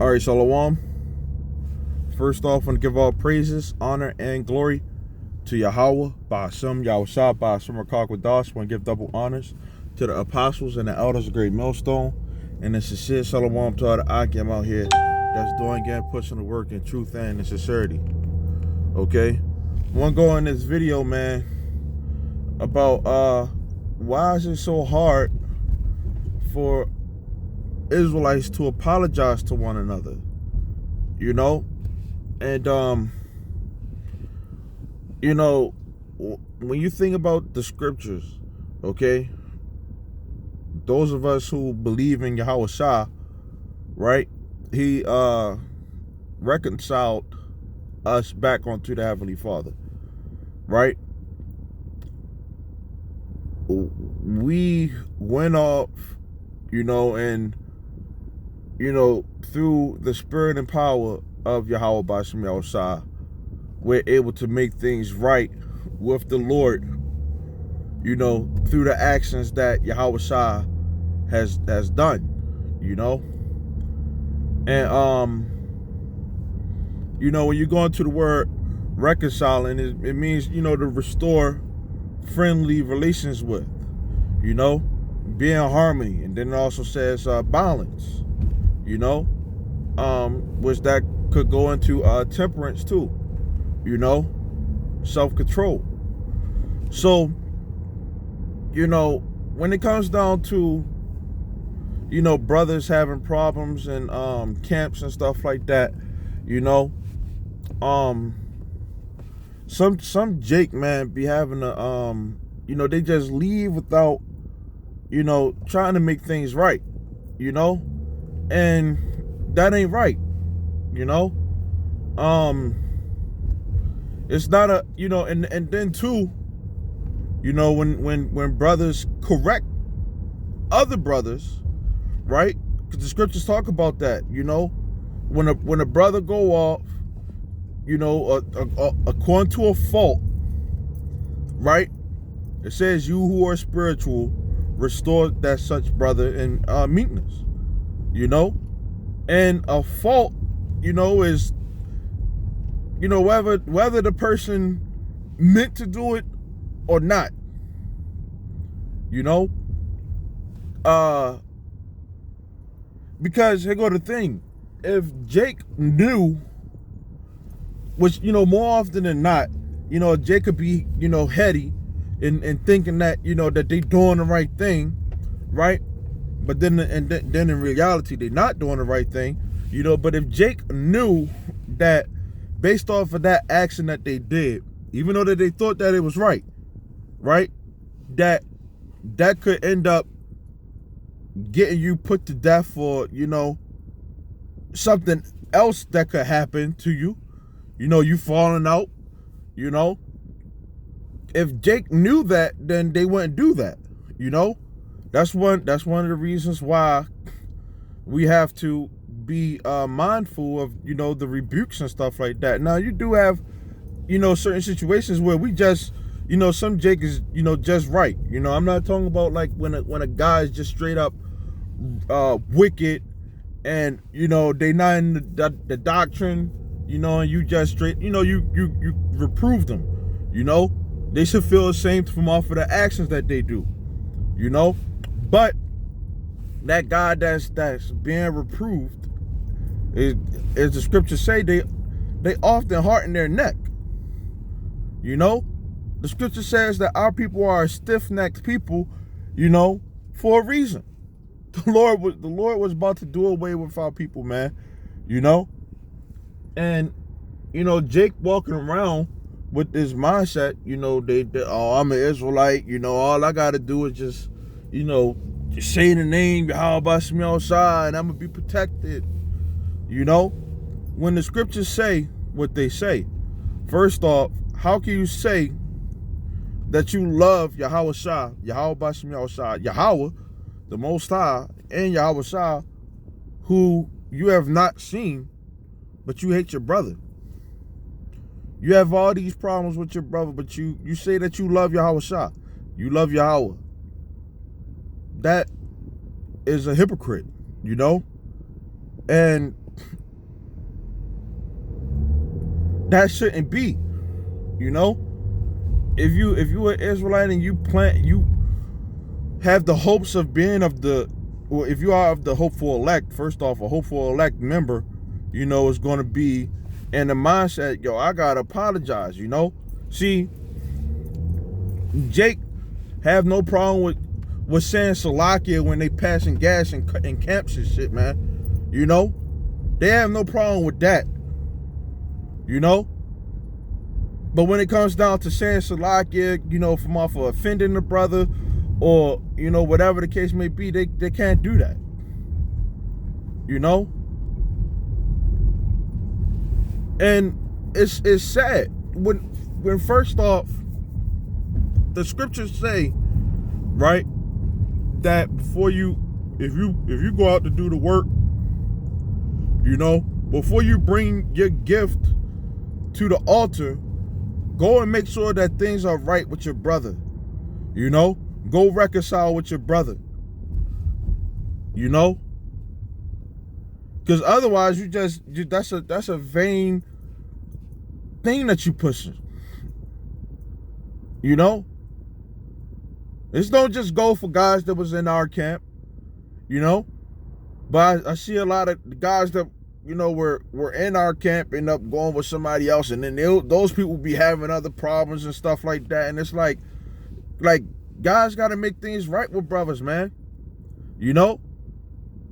All right, Shalom. First off, I want to give all praises, honor, and glory to Yahweh, Ba'ashem, Yahushua, Ba'ashem, Rakakwadash. I want to give double honors to the apostles and the elders of Great Millstone. And it's sincere Shalom to all the Akim out here that's doing again, pushing the work in truth and in sincerity. Okay? I want to go in this video, man, about why is it so hard for Israelites to apologize to one another? You know? And when you think about the scriptures, okay, those of us who believe in Yahweh Shah, right, he reconciled us back onto the Heavenly Father, right? We went off, and through the spirit and power of Yahweh Ba'ashem Yahushua, we're able to make things right with the Lord, through the actions that Yahweh Shah has done, And when you go into the word reconciling, it means, to restore friendly relations with, be in harmony. And then it also says balance, which that could go into temperance too, self-control. So, when it comes down to, brothers having problems in camps and stuff like that, some Jake, man, be having a they just leave without, trying to make things right, and that ain't right, it's not a, and then too, when brothers correct other brothers, right? Because the scriptures talk about that, when a brother go off, according to a fault, right? It says, you who are spiritual, restore that such brother in meekness, and a fault, is, whether the person meant to do it or not, because here go the thing, if Jake knew, which, more often than not, Jake could be, heady in thinking that, that they doing the right thing, right? But then in reality, they're not doing the right thing, but if Jake knew that based off of that action that they did, even though that they thought that it was right, that could end up getting you put to death, or, something else that could happen to you, you falling out, if Jake knew that, then they wouldn't do that, that's one of the reasons why we have to be mindful of, the rebukes and stuff like that. Now, you do have, certain situations where we just, some Jake is, just right. I'm not talking about like when a guy is just straight up wicked, and, they not in the doctrine, and you just straight, you reprove them, they should feel ashamed from off of the actions that they do, but that guy that's being reproved, is, as the scriptures say, they often harden their neck, the scripture says that our people are a stiff-necked people, for a reason. The Lord was about to do away with our people, man, and Jake walking around with this mindset, they oh, I'm an Israelite, all I gotta do is just, just say the name Yahweh Ba'ashem Yahushua, and I'm gonna be protected. When the scriptures say what they say, first off, how can you say that you love Yahweh Shah, Yahweh Ba'ashem Yahushua, Yahweh, the Most High, and Yahweh Shah, who you have not seen, but you hate your brother? You have all these problems with your brother, but you say that you love Yahweh Shah, you love Yahweh. That is a hypocrite, And That shouldn't be. You know, if you an Israelite and you have the hopes of being of the, or if you are of the hopeful elect, first off, a hopeful elect member, you know, is going to be in the mindset, yo, I gotta apologize. You know, see, Jake have no problem with saying Salakia when they passing gas in camps and shit, man. You know, they have no problem with that. You know, but when it comes down to saying Salakia, you know, from off of offending the brother, or, you know, whatever the case may be, they can't do that. You know? And it's sad. When first off, the scriptures say, right, that before you, if you go out to do the work, you know, before you bring your gift to the altar, go and make sure that things are right with your brother. You know, go reconcile with your brother. You know, because otherwise that's a vain thing that you pushing. You know, this don't just go for guys that was in our camp. You know, but I see a lot of guys that, you know, were in our camp end up going with somebody else, and then those people be having other problems and stuff like that. And it's like guys got to make things right with brothers, man. You know,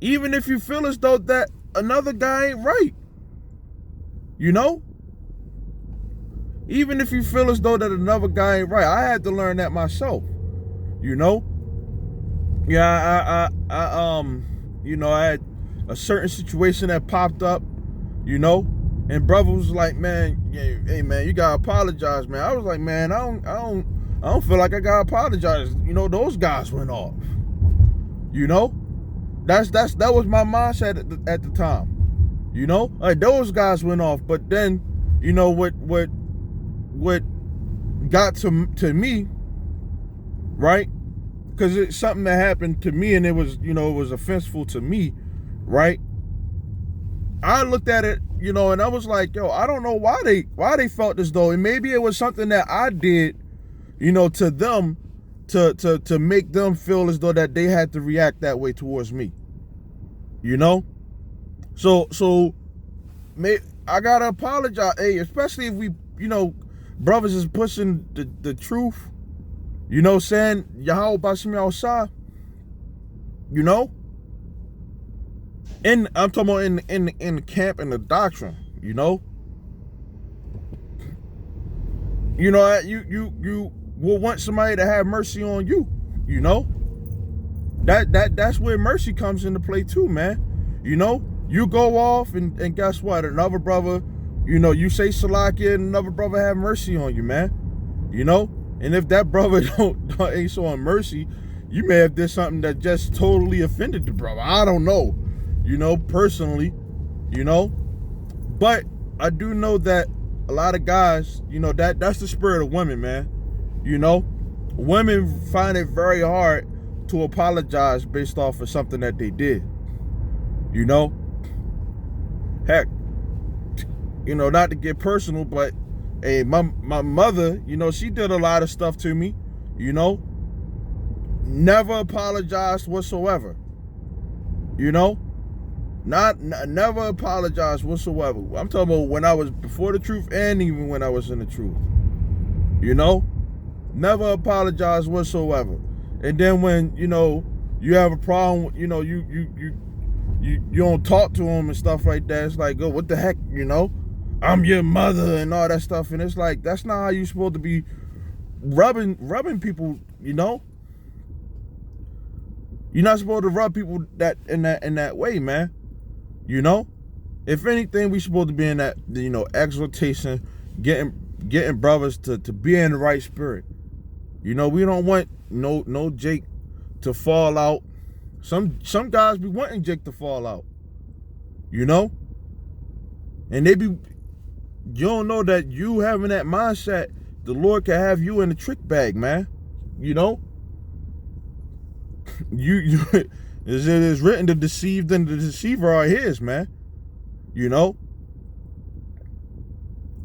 even if you feel as though that another guy ain't right, you know, even if you feel as though that another guy ain't right. I had to learn that myself. You know, yeah, I you know, I had a certain situation that popped up, you know, and brother was like, man, hey man, you gotta apologize, man. I was like, man, I don't feel like I gotta apologize. You know, those guys went off. You know, that was my mindset at the time. You know, like those guys went off, but then, you know, what got to me, right? Because it's something that happened to me, and it was, you know, it was offensive to me, right? I looked at it, you know, and I was like, yo, I don't know why they felt as though, and maybe it was something that I did, you know, to them, to make them feel as though that they had to react that way towards me. You know? So I gotta apologize, hey, especially if we, you know, brothers is pushing the truth, you know, saying Yahweh Bashim Yahusha, you know? I'm talking about in the camp and the doctrine, you know? You know, you will want somebody to have mercy on you, you know? That's where mercy comes into play too, man. You know, you go off and guess what? Another brother, you know, you say Salakia and another brother have mercy on you, man. You know? And if that brother ain't showing mercy, you may have did something that just totally offended the brother. I don't know, you know, personally, you know. But I do know that a lot of guys, you know, that's the spirit of women, man. You know, women find it very hard to apologize based off of something that they did. You know, heck, you know, not to get personal, but hey, my mother, you know, she did a lot of stuff to me, you know, never apologized whatsoever. You know, never apologized whatsoever. I'm talking about when I was before the truth and even when I was in the truth. You know, never apologized whatsoever. And then when, you know, you have a problem, you know, you don't talk to them and stuff like that. It's like, oh, what the heck, you know? I'm your mother and all that stuff. And it's like, that's not how you're supposed to be rubbing people, you know? You're not supposed to rub people in that way, man. You know? If anything, we supposed to be in that, you know, exhortation, getting brothers to be in the right spirit. You know, we don't want no Jake to fall out. Some guys be wanting Jake to fall out. You know? And you don't know that you having that mindset, the Lord can have you in the trick bag, man. You know? You it is written, the deceived and the deceiver are his, man. You know?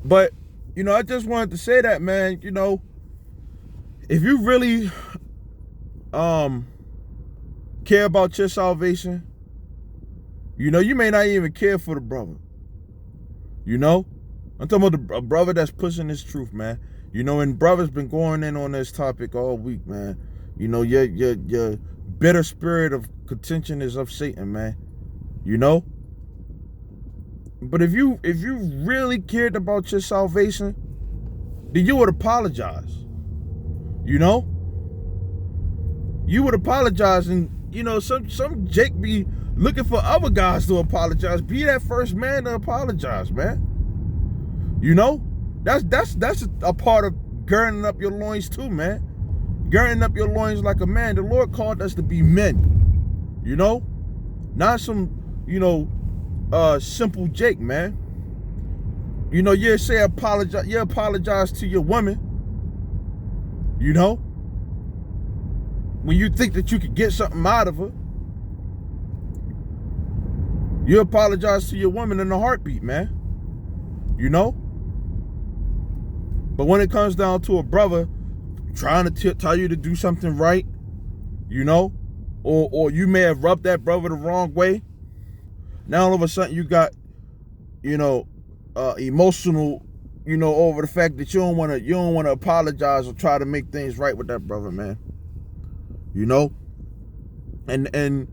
But, I just wanted to say that, man, if you really care about your salvation, you may not even care for the brother. I'm talking about a brother that's pushing this truth, man. And brother's been going in on this topic all week, man. Your bitter spirit of contention is of Satan, man. But if you really cared about your salvation, then you would apologize. You would apologize, and some Jake be looking for other guys to apologize. Be that first man to apologize, man. That's a part of girding up your loins too, man. Girding up your loins like a man. The Lord called us to be men. Not some, simple Jake, man. You say apologize. You apologize to your woman. When you think that you could get something out of her, you apologize to your woman in a heartbeat, man. But when it comes down to a brother trying to tell you to do something right, or you may have rubbed that brother the wrong way, now all of a sudden you got, emotional, over the fact that you don't want to apologize or try to make things right with that brother, man. And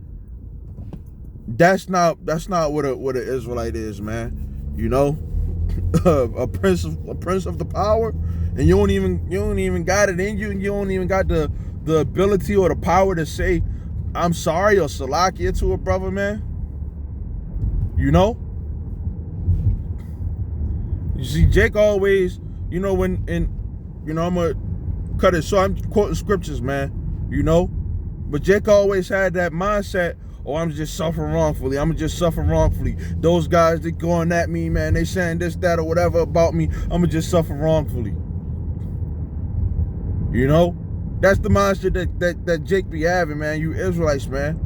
that's not what an Israelite is, man. A prince of the power, and you don't even got it in you, and you don't even got the ability or the power to say I'm sorry or salakia to a brother, man. You see, Jake always, I'm gonna cut it. So I'm quoting scriptures, man. But Jake always had that mindset. Oh, I'm just suffering wrongfully. Those guys, they going at me, man. They saying this, that, or whatever about me. I'm just suffer wrongfully. That's the mindset that Jake be having, man. You Israelites, man.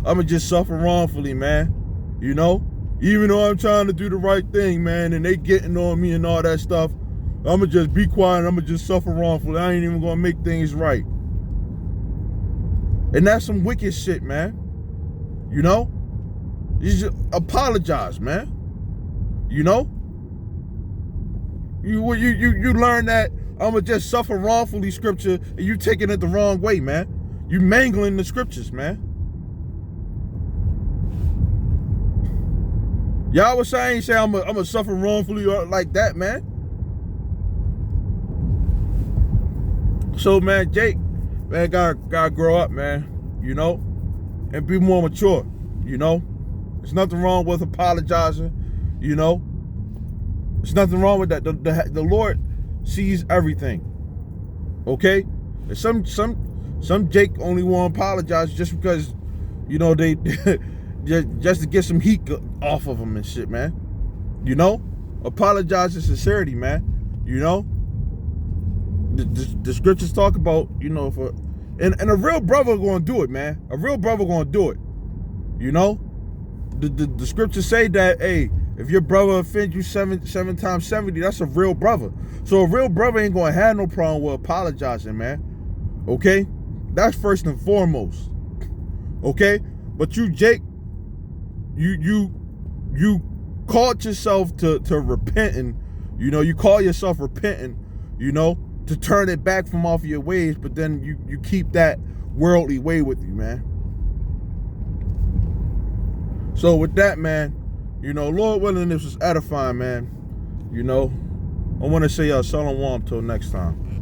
I'm just suffer wrongfully, man. Even though I'm trying to do the right thing, man, and they getting on me and all that stuff, I'm just be quiet. I'm just suffer wrongfully. I ain't even gonna make things right. And that's some wicked shit, man. You just apologize, man. You learn that I'ma just suffer wrongfully scripture, and you taking it the wrong way, man. You mangling the scriptures, man. Y'all was saying, say I'ma suffer wrongfully or like that, man. So, man, Jake, man, gotta grow up, man. And be more mature. There's nothing wrong with apologizing. There's nothing wrong with that. The Lord sees everything. Okay? And some Jake only want to apologize just because, they just to get some heat off of them and shit, man. Apologize in sincerity, man. The scriptures talk about, and a real brother gonna do it, man. A real brother gonna do it. The scriptures say that, hey, if your brother offends you seven times 70, that's a real brother. So a real brother ain't gonna have no problem with apologizing, man. Okay? That's first and foremost. Okay? But you, Jake, you called yourself to repenting. You call yourself repenting, to turn it back from off of your ways, but then you keep that worldly way with you, man. So with that, man, Lord willing, this was edifying, man. I want to say y'all shalom till next time.